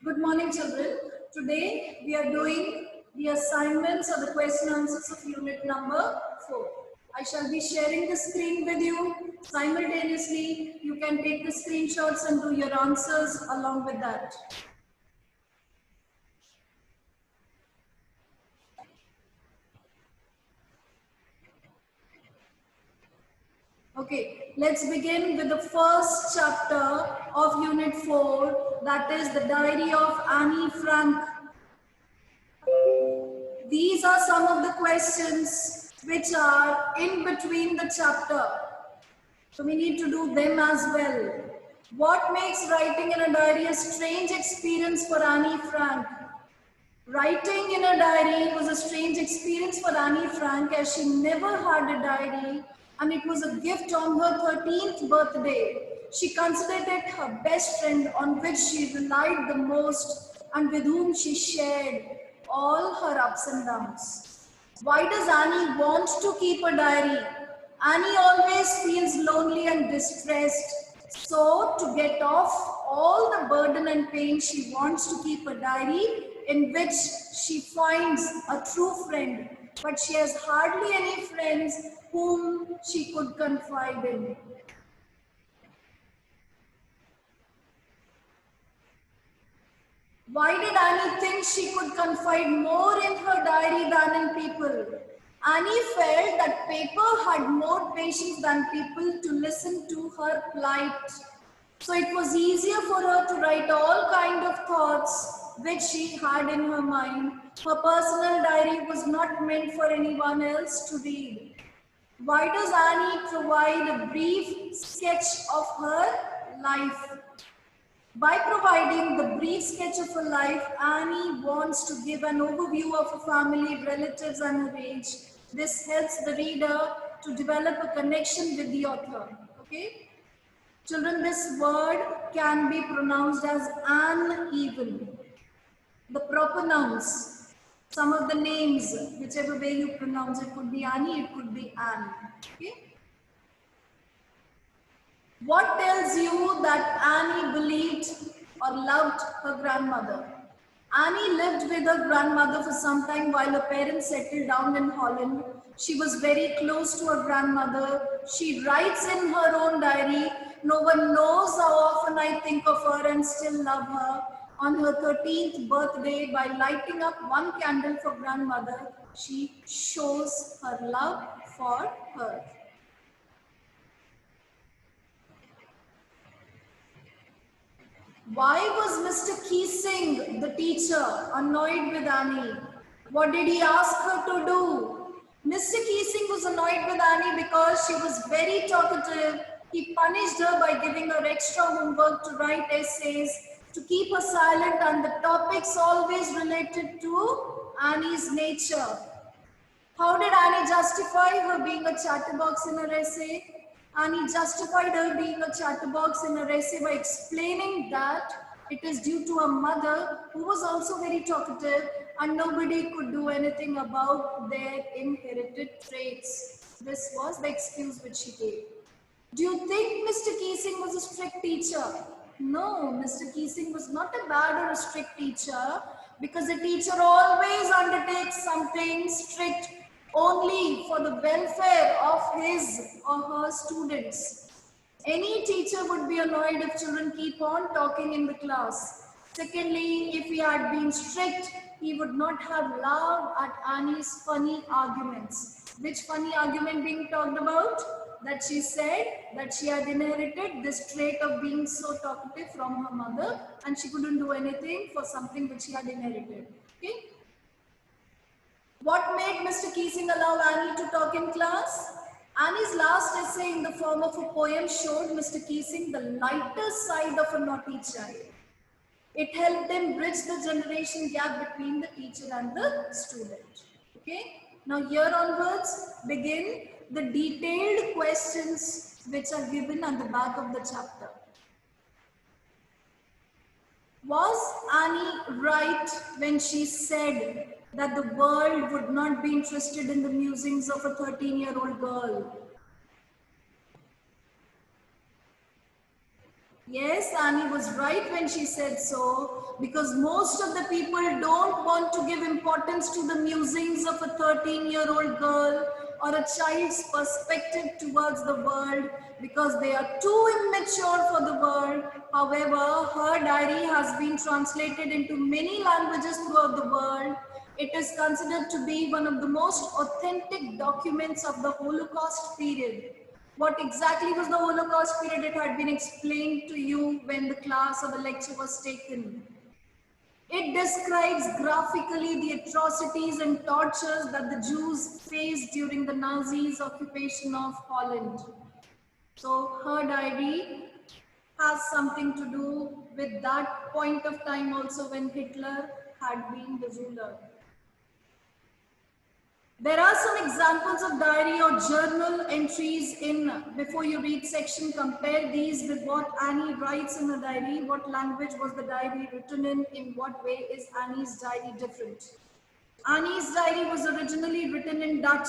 Good morning, children. Today we are doing the assignments or the question answers of unit number 4. I shall be sharing the screen with you. Simultaneously, you can take the screenshots and do your answers along with that. Okay, let's begin with the first chapter of unit 4, that is the diary of Annie Frank. These are some of the questions which are in between the chapter. So we need to do them as well. What makes writing in a diary a strange experience for Annie Frank? Writing in a diary was a strange experience for Annie Frank as she never had a diary, and it was a gift on her 13th birthday. She considered it her best friend on which she relied the most and with whom she shared all her ups and downs. Why does Annie want to keep a diary? Annie always feels lonely and distressed. So, to get off all the burden and pain, she wants to keep a diary in which she finds a true friend. But she has hardly any friends whom she could confide in. Why did Annie think she could confide more in her diary than in people? Annie felt that paper had more patience than people to listen to her plight. So it was easier for her to write all kind of thoughts which she had in her mind. Her personal diary was not meant for anyone else to read. Why does Annie provide a brief sketch of her life? By providing the brief sketch of her life, Annie wants to give an overview of her family, relatives, and her age. This helps the reader to develop a connection with the author. Okay? Children, this word can be pronounced as an even. The proper nouns, some of the names, whichever way you pronounce it, could be Annie, it could be Anne. Okay? What tells you that Annie believed or loved her grandmother? Annie lived with her grandmother for some time while her parents settled down in Holland. She was very close to her grandmother. She writes in her own diary, "No one knows how often I think of her and still love her." On her 13th birthday, by lighting up one candle for grandmother, she shows her love for her. Why was Mr. Keesing, the teacher, annoyed with Annie? What did he ask her to do? Mr. Keesing was annoyed with Annie because she was very talkative. He punished her by giving her extra homework to write essays, to keep her silent, and the topics always related to Annie's nature. How did Annie justify her being a chatterbox in her essay? Annie justified her being a chatterbox in her essay by explaining that it is due to her mother, who was also very talkative, and nobody could do anything about their inherited traits. This was the excuse which she gave. Do you think Mr. Keesing was a strict teacher? No, Mr. Keesing was not a bad or a strict teacher, because a teacher always undertakes something strict only for the welfare of his or her students. Any teacher would be annoyed if children keep on talking in the class. Secondly, if he had been strict, he would not have laughed at Annie's funny arguments. Which funny argument being talked about? That she said that she had inherited this trait of being so talkative from her mother, and she couldn't do anything for something which she had inherited. Okay? What made Mr. Keesing allow Annie to talk in class? Annie's last essay in the form of a poem showed Mr. Keesing the lighter side of a naughty child. It helped them bridge the generation gap between the teacher and the student. Okay? Now here onwards begin the detailed questions which are given at the back of the chapter. Was Annie right when she said that the world would not be interested in the musings of a 13-year-old girl? Yes, Annie was right when she said so, because most of the people don't want to give importance to the musings of a 13-year-old girl or a child's perspective towards the world because they are too immature for the world. However, her diary has been translated into many languages throughout the world. It is considered to be one of the most authentic documents of the Holocaust period. What exactly was the Holocaust period? It had been explained to you when the class or the lecture was taken. It describes graphically the atrocities and tortures that the Jews faced during the Nazis' occupation of Holland. So her diary has something to do with that point of time also when Hitler had been the ruler. There are some examples of diary or journal entries in before you read section. Compare these with what Annie writes in a diary. What language was the diary written in? In what way is Annie's diary different? Annie's diary was originally written in Dutch.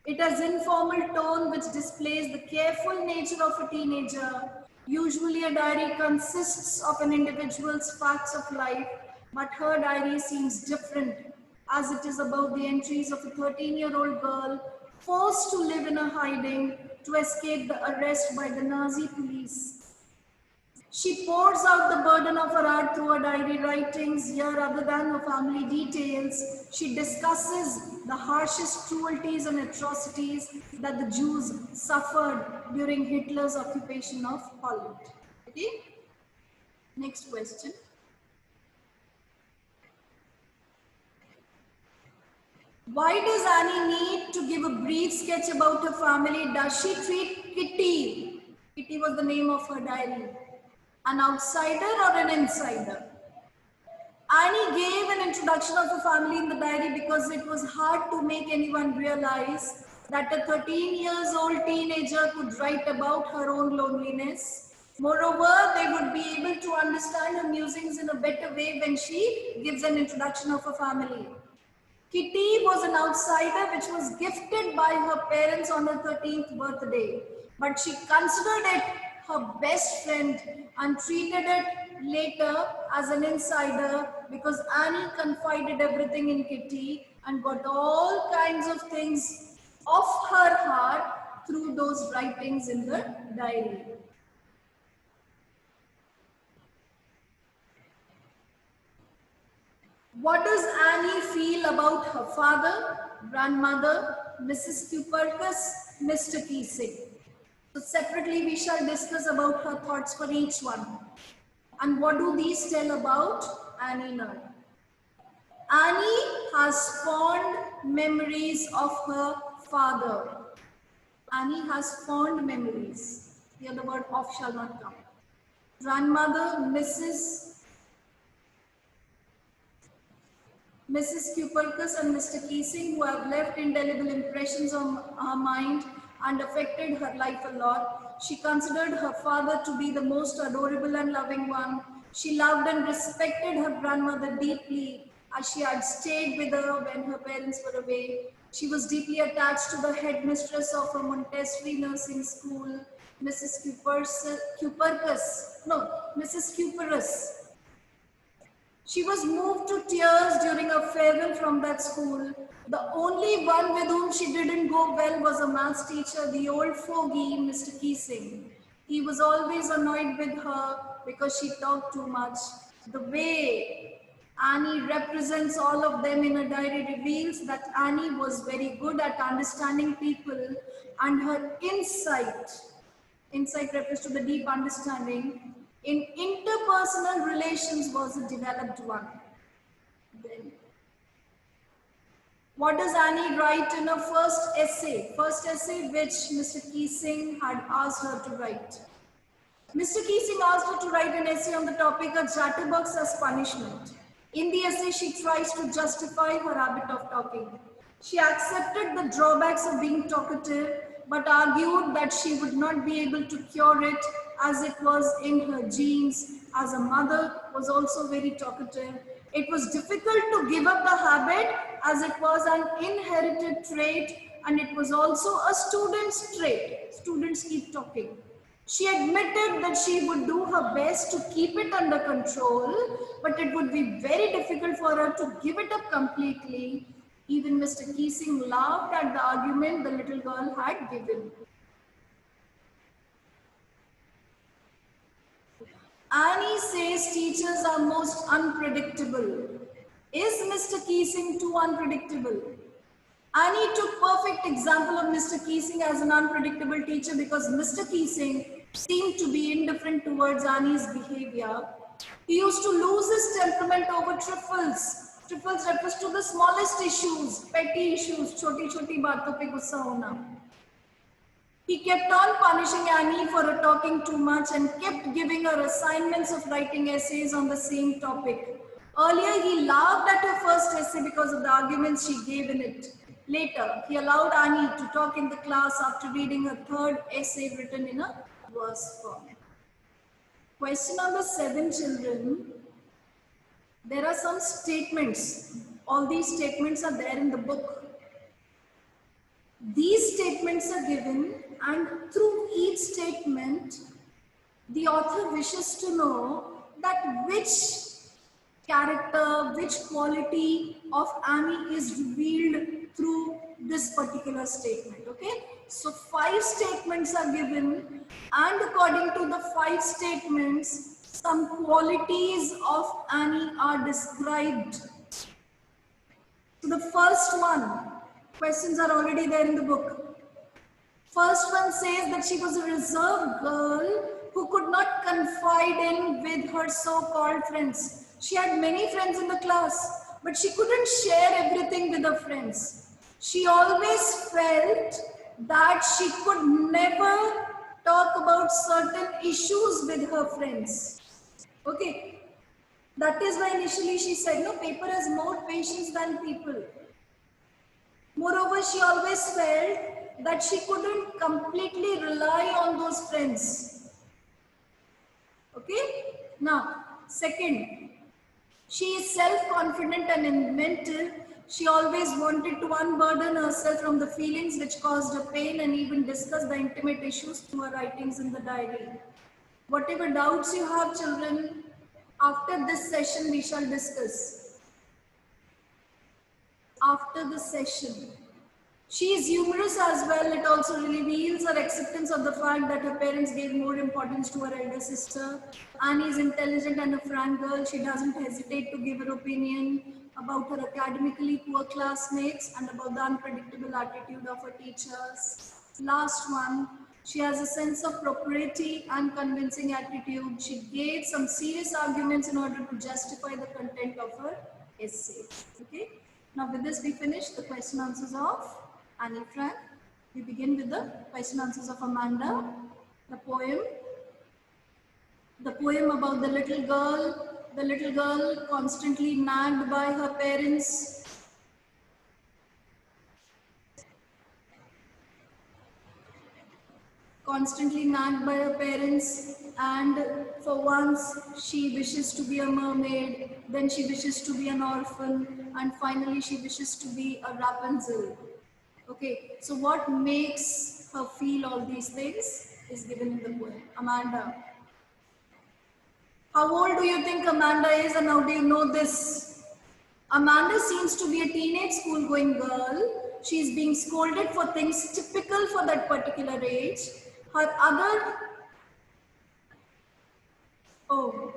It has informal tone which displays the careful nature of a teenager. Usually a diary consists of an individual's facts of life, but her diary seems different as it is about the entries of a 13-year-old girl forced to live in a hiding to escape the arrest by the Nazi police. She pours out the burden of her art through her diary writings. Here, other than her family details, she discusses the harshest cruelties and atrocities that the Jews suffered during Hitler's occupation of Holland. Okay? Next question. Why does Annie need to give a brief sketch about her family? Does she treat Kitty? Kitty was the name of her diary. An outsider or an insider? Annie gave an introduction of her family in the diary because it was hard to make anyone realize that a 13 years old teenager could write about her own loneliness. Moreover, they would be able to understand her musings in a better way when she gives an introduction of her family. Kitty was an outsider which was gifted by her parents on her 13th birthday, but she considered it her best friend and treated it later as an insider because Annie confided everything in Kitty and got all kinds of things off her heart through those writings in the diary. What does Annie feel about her father, grandmother, Mrs. Cupercus, Mr. Keesing? So separately we shall discuss about her thoughts for each one. And what do these tell about Annie now? Annie has fond memories of her father. Annie has fond memories. Here the word of shall not come. Grandmother, Mrs. Cupercus and Mr. Keesing, who have left indelible impressions on her mind and affected her life a lot. She considered her father to be the most adorable and loving one. She loved and respected her grandmother deeply as she had stayed with her when her parents were away. She was deeply attached to the headmistress of a Montessori nursing school, Mrs. Cuperus. She was moved to tears during a farewell from that school. The only one with whom she didn't go well was a maths teacher, the old fogey, Mr. Keesing. He was always annoyed with her because she talked too much. The way Annie represents all of them in a diary reveals that Annie was very good at understanding people, and her insight refers to the deep understanding in interpersonal relations was a developed one. Then, what does Annie write in her first essay? First essay which Mr. Keesing had asked her to write. Mr. Keesing asked her to write an essay on the topic of chatterbox as punishment. In the essay, she tries to justify her habit of talking. She accepted the drawbacks of being talkative, but argued that she would not be able to cure it as it was in her genes. As a mother was also very talkative, it was difficult to give up the habit as it was an inherited trait, and it was also a student's trait. Students keep talking. She admitted that she would do her best to keep it under control, but it would be very difficult for her to give it up completely. Even Mr. Keesing laughed at the argument the little girl had given. Annie says teachers are most unpredictable. Is Mr. Keesing too unpredictable? Annie took perfect example of Mr. Keesing as an unpredictable teacher because Mr. Keesing seemed to be indifferent towards Annie's behavior. He used to lose his temperament over trifles. Trifles refers to the smallest issues, petty issues, choti baaton pe gussa hona. He kept on punishing Annie for her talking too much and kept giving her assignments of writing essays on the same topic. Earlier, he laughed at her first essay because of the arguments she gave in it. Later, he allowed Annie to talk in the class after reading her third essay written in a verse form. Question number 7, children. There are some statements. All these statements are there in the book. These statements are given, and through each statement, the author wishes to know that which character, which quality of Annie is revealed through this particular statement. Okay, so 5 statements are given, and according to the 5 statements, some qualities of Annie are described. So the first one, questions are already there in the book. First one says that she was a reserved girl who could not confide in with her so-called friends. She had many friends in the class, but she couldn't share everything with her friends. She always felt that she could never talk about certain issues with her friends. Okay, that is why initially she said, no, paper has more patience than people. Moreover, she always felt that she couldn't completely rely on those friends. Okay? Now, second, she is self-confident and inventive. She always wanted to unburden herself from the feelings which caused her pain and even discuss the intimate issues through her writings in the diary. Whatever doubts you have, children, after this session we shall discuss. After the session. She is humorous as well. It also reveals her acceptance of the fact that her parents gave more importance to her elder sister. Annie is intelligent and a frank girl. She doesn't hesitate to give her opinion about her academically poor classmates and about the unpredictable attitude of her teachers. Last one, she has a sense of propriety and convincing attitude. She gave some serious arguments in order to justify the content of her essay. Okay. Now with this we finish the question answers of Annie Frank. We begin with the question answers of Amanda, the poem about the little girl constantly nagged by her parents. Constantly nagged by her parents, and for once she wishes to be a mermaid, then she wishes to be an orphan, and finally she wishes to be a Rapunzel. Okay, so what makes her feel all these things is given in the poem. Amanda. How old do you think Amanda is, and how do you know this? Amanda seems to be a teenage school-going girl. She is being scolded for things typical for that particular age.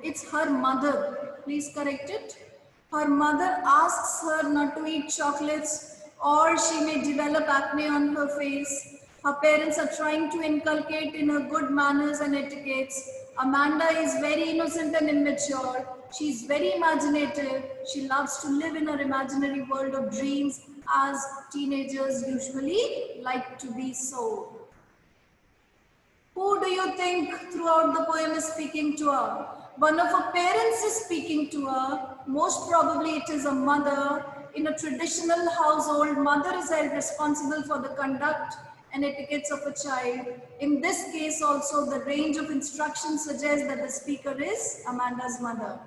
It's her mother. Please correct it. Her mother asks her not to eat chocolates or she may develop acne on her face. Her parents are trying to inculcate in her good manners and etiquettes. Amanda is very innocent and immature. She is very imaginative. She loves to live in her imaginary world of dreams, as teenagers usually like to be so. Who do you think throughout the poem is speaking to her? One of her parents is speaking to her. Most probably it is a mother. In a traditional household, mother is held responsible for the conduct and etiquettes of a child. In this case also, the range of instructions suggests that the speaker is Amanda's mother.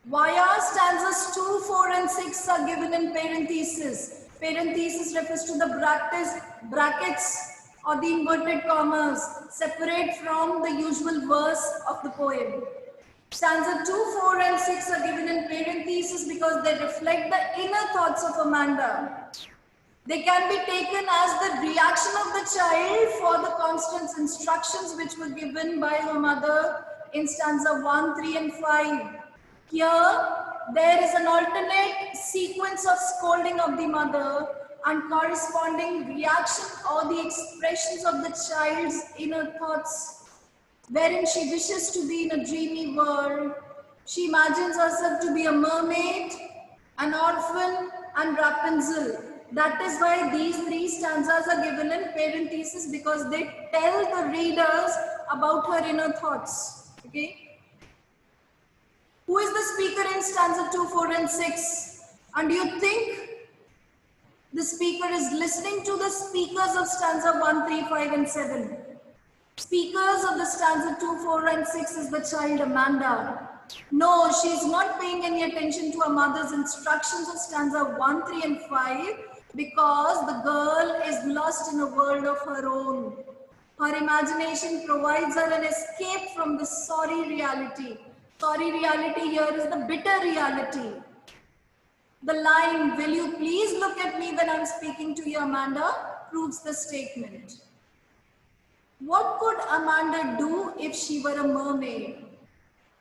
Why are stanzas 2, 4 and 6 are given in parentheses? Parenthesis refers to the brackets or the inverted commas separate from the usual verse of the poem. Stanza 2, 4 and 6 are given in parentheses because they reflect the inner thoughts of Amanda. They can be taken as the reaction of the child for the constant instructions which were given by her mother in stanza 1, 3 and 5. Here, there is an alternate sequence of scolding of the mother and corresponding reaction or the expressions of the child's inner thoughts, wherein she wishes to be in a dreamy world. She imagines herself to be a mermaid, an orphan, and Rapunzel. That is why these three stanzas are given in parentheses, because they tell the readers about her inner thoughts. Okay. Who is the speaker in stanza 2, 4 and 6? And do you think the speaker is listening to the speakers of stanza 1, 3, 5 and 7? Speakers of the stanza 2, 4 and 6 is the child Amanda. No, she is not paying any attention to her mother's instructions of stanza 1, 3 and 5 because the girl is lost in a world of her own. Her imagination provides her an escape from the sorry reality. Sorry reality here is the bitter reality. The line, "Will you please look at me when I'm speaking to you, Amanda?" proves the statement. What could Amanda do if she were a mermaid?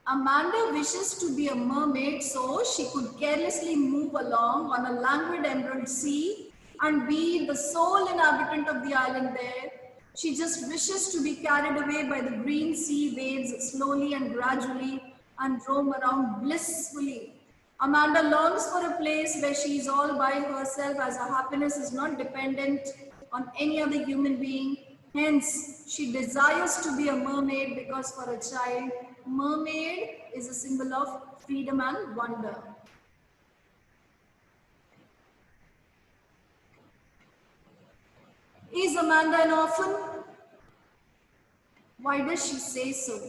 Amanda wishes to be a mermaid so she could carelessly move along on a languid emerald sea and be the sole inhabitant of the island there. She just wishes to be carried away by the green sea waves slowly and gradually and roam around blissfully. Amanda longs for a place where she is all by herself, as her happiness is not dependent on any other human being. Hence, she desires to be a mermaid because for a child, mermaid is a symbol of freedom and wonder. Is Amanda an orphan? Why does she say so?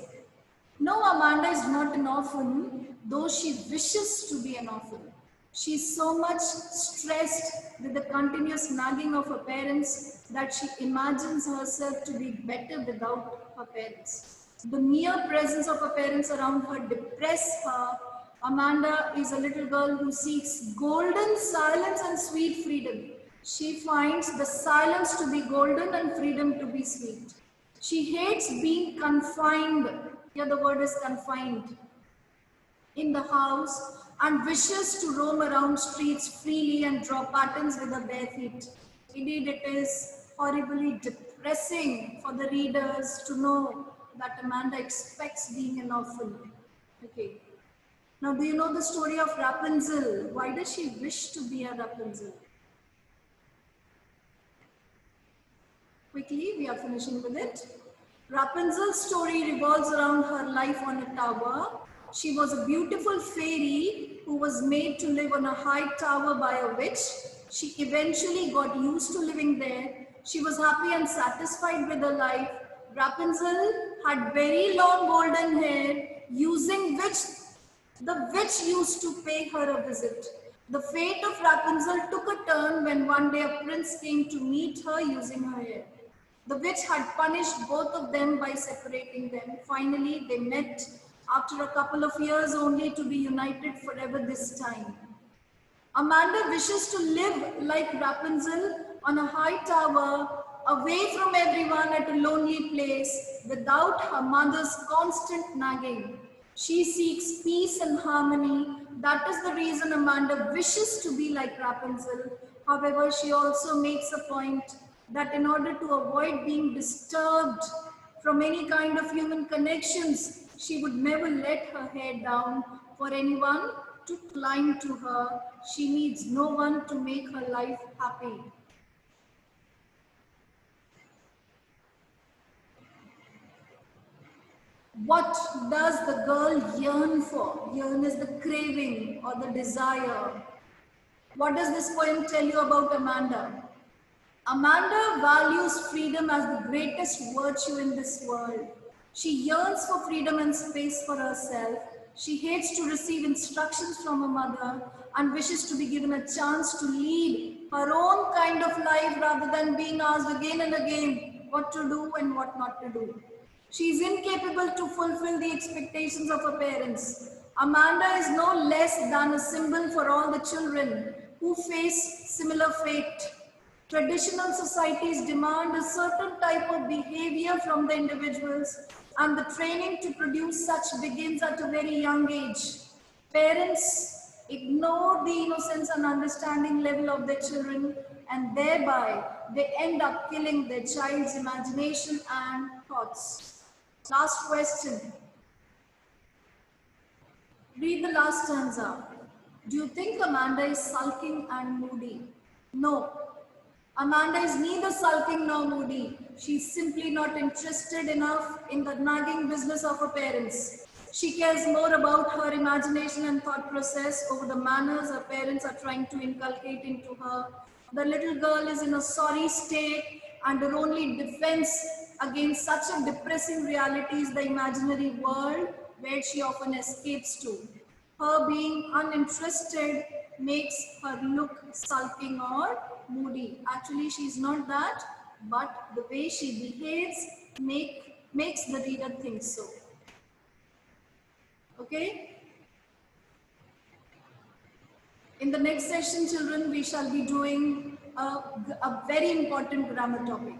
No, Amanda is not an orphan, though she wishes to be an orphan. She is so much stressed with the continuous nagging of her parents that she imagines herself to be better without her parents. The mere presence of her parents around her depresses her. Amanda is a little girl who seeks golden silence and sweet freedom. She finds the silence to be golden and freedom to be sweet. She hates being confined. Here the word is confined in the house and wishes to roam around streets freely and draw patterns with her bare feet. Indeed, it is horribly depressing for the readers to know that Amanda expects being an orphan. Okay. Now, do you know the story of Rapunzel? Why does she wish to be a Rapunzel? Quickly, we are finishing with it. Rapunzel's story revolves around her life on a tower. She was a beautiful fairy who was made to live on a high tower by a witch. She eventually got used to living there. She was happy and satisfied with her life. Rapunzel had very long golden hair, using which the witch used to pay her a visit. The fate of Rapunzel took a turn when one day a prince came to meet her using her hair. The witch had punished both of them by separating them. Finally, they met after a couple of years only to be united forever this time. Amanda wishes to live like Rapunzel on a high tower, away from everyone at a lonely place, without her mother's constant nagging. She seeks peace and harmony. That is the reason Amanda wishes to be like Rapunzel. However, she also makes a point that in order to avoid being disturbed from any kind of human connections, she would never let her hair down for anyone to climb to her. She needs no one to make her life happy. What does the girl yearn for? Yearn is the craving or the desire. What does this poem tell you about Amanda? Amanda values freedom as the greatest virtue in this world. She yearns for freedom and space for herself. She hates to receive instructions from her mother and wishes to be given a chance to lead her own kind of life rather than being asked again and again what to do and what not to do. She is incapable to fulfill the expectations of her parents. Amanda is no less than a symbol for all the children who face similar fate. Traditional societies demand a certain type of behavior from the individuals, and the training to produce such begins at a very young age. Parents ignore the innocence and understanding level of their children, and thereby they end up killing their child's imagination and thoughts. Last question. Read the last stanza. Do you think Amanda is sulking and moody? No. Amanda is neither sulking nor moody. She's simply not interested enough in the nagging business of her parents. She cares more about her imagination and thought process over the manners her parents are trying to inculcate into her. The little girl is in a sorry state, and her only defense against such a depressing reality is the imaginary world where she often escapes to. Her being uninterested makes her look sulking or moody. Actually, she's not that, but the way she behaves makes the reader think so. Okay? In the next session, children, we shall be doing a very important grammar topic.